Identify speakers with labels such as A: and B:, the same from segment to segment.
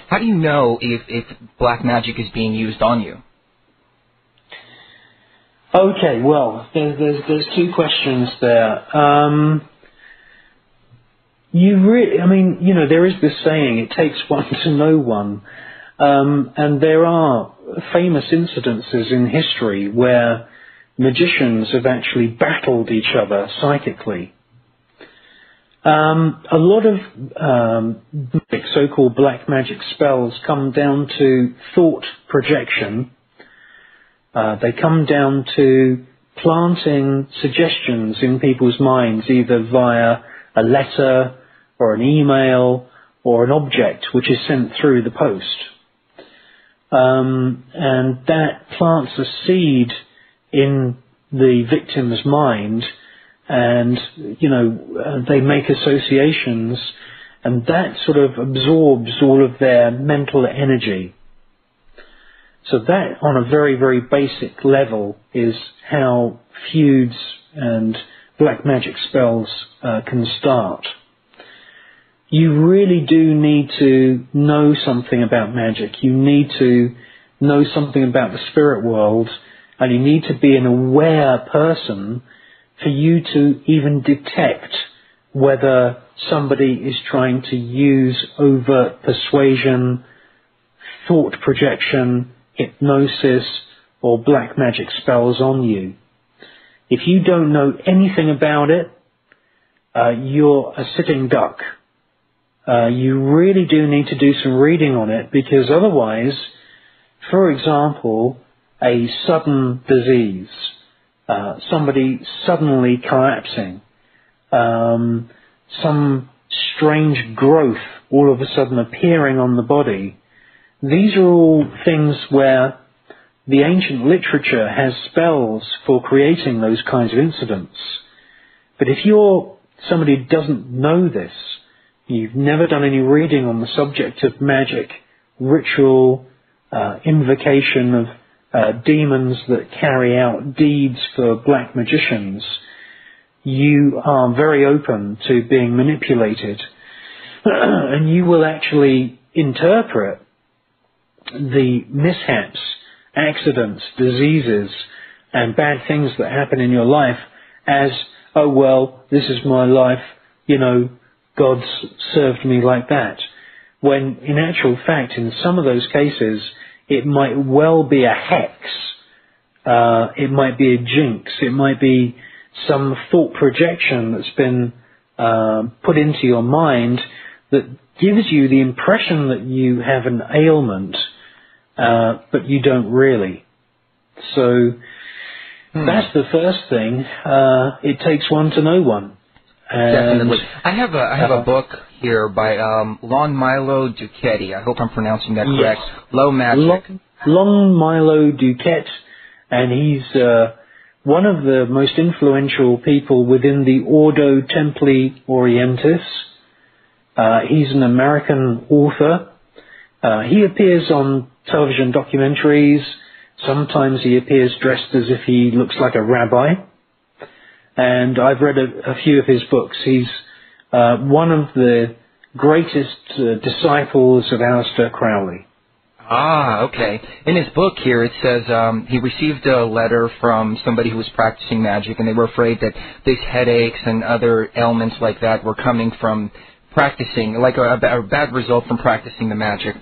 A: How do you know if black magic is being used on you?
B: Okay, well, there's two questions there. There is this saying, it takes one to know one. And there are famous incidences in history where magicians have actually battled each other psychically. A lot of so-called black magic spells come down to thought projection. They come down to planting suggestions in people's minds, either via a letter or an email or an object which is sent through the post. And that plants a seed in the victim's mind, and, they make associations, and that sort of absorbs all of their mental energy. So that, on a very, very basic level, is how feuds and black magic spells can start. You really do need to know something about magic. You need to know something about the spirit world, and you need to be an aware person for you to even detect whether somebody is trying to use overt persuasion, thought projection, hypnosis, or black magic spells on you. If you don't know anything about it, you're a sitting duck. You really do need to do some reading on it, because otherwise, for example, a sudden disease, somebody suddenly collapsing, some strange growth all of a sudden appearing on the body, these are all things where the ancient literature has spells for creating those kinds of incidents. But if you're somebody who doesn't know this, you've never done any reading on the subject of magic, ritual, invocation of demons that carry out deeds for black magicians, you are very open to being manipulated. And you will actually interpret the mishaps, accidents, diseases, and bad things that happen in your life as, oh, well, this is my life, God's served me like that. When in actual fact, in some of those cases, it might well be a hex, it might be a jinx, it might be some thought projection that's been put into your mind that gives you the impression that you have an ailment, but you don't really. So that's the first thing. It takes one to know one.
A: Definitely. I have a book here by Lon Milo Duquette. I hope I'm pronouncing that correct.
B: Yes.
A: Low Magic.
B: Lon Milo Duquette, and he's one of the most influential people within the Ordo Templi Orientis. He's an American author. He appears on television documentaries. Sometimes he appears dressed as if he looks like a rabbi. And I've read a few of his books. He's one of the greatest disciples of Aleister Crowley.
A: Ah, okay. In his book here, it says he received a letter from somebody who was practicing magic, and they were afraid that these headaches and other ailments like that were coming from practicing, like a bad result from practicing the magic.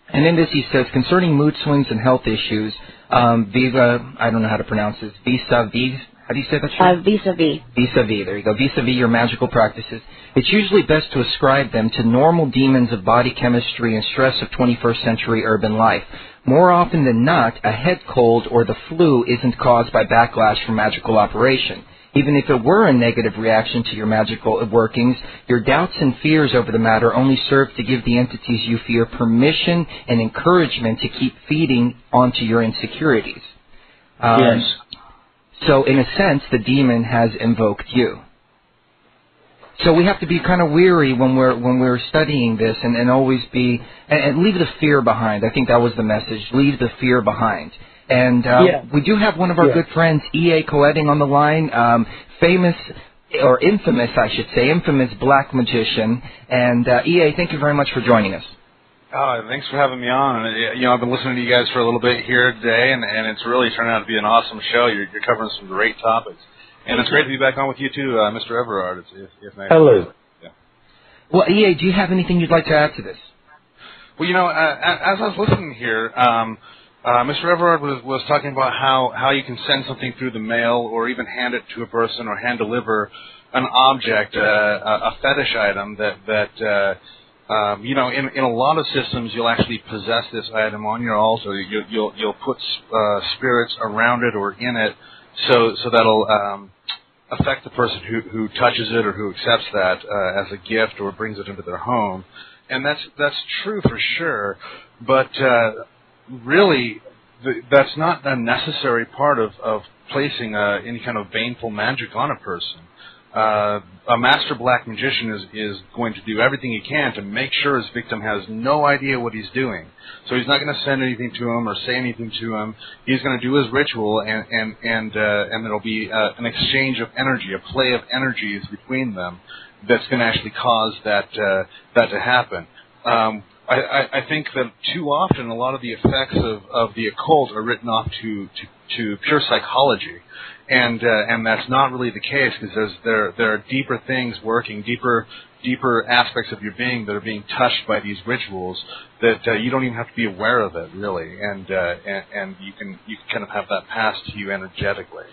A: And in this he says, concerning mood swings and health issues, I don't know how to pronounce this, vis-a-vis, how do you say that?
C: Vis-a-vis.
A: Vis-a-vis, there you go. Vis-a-vis your magical practices. It's usually best to ascribe them to normal demons of body chemistry and stress of 21st century urban life. More often than not, a head cold or the flu isn't caused by backlash from magical operation. Even if it were a negative reaction to your magical workings, your doubts and fears over the matter only serve to give the entities you fear permission and encouragement to keep feeding onto your insecurities.
B: Yes.
A: So, in a sense, the demon has invoked you. So we have to be kind of weary when we're studying this, and always be and leave the fear behind. I think that was the message. Leave the fear behind. And we do have one of our good friends, EA Koetting, on the line. Famous, or infamous, I should say, infamous black magician. And EA, thank you very much for joining us.
C: Thanks for having me on. And, I've been listening to you guys for a little bit here today, and it's really turned out to be an awesome show. You're covering some great topics. And it's great to be back on with you, too, Mr. Everard.
B: Hello.
C: Yeah.
A: Well, EA, do you have anything you'd like to add to this?
C: Well, as I was listening here, Mr. Everard was talking about how you can send something through the mail or even hand it to a person or hand deliver an object, a fetish item that in a lot of systems you'll actually possess this item on your altar. You'll put spirits around it or in it, so that'll affect the person who touches it or who accepts that as a gift or brings it into their home. And that's true for sure, but really that's not a necessary part of placing any kind of baneful magic on a person. A master black magician is going to do everything he can to make sure his victim has no idea what he's doing. So he's not going to send anything to him or say anything to him. He's going to do his ritual, and there'll be an exchange of energy, a play of energies between them that's going to actually cause that to happen. I think that too often a lot of the effects of the occult are written off to pure psychology. And that's not really the case, because there are deeper things working, deeper aspects of your being that are being touched by these rituals that you don't even have to be aware of it, really, and you can kind of have that pass to you energetically.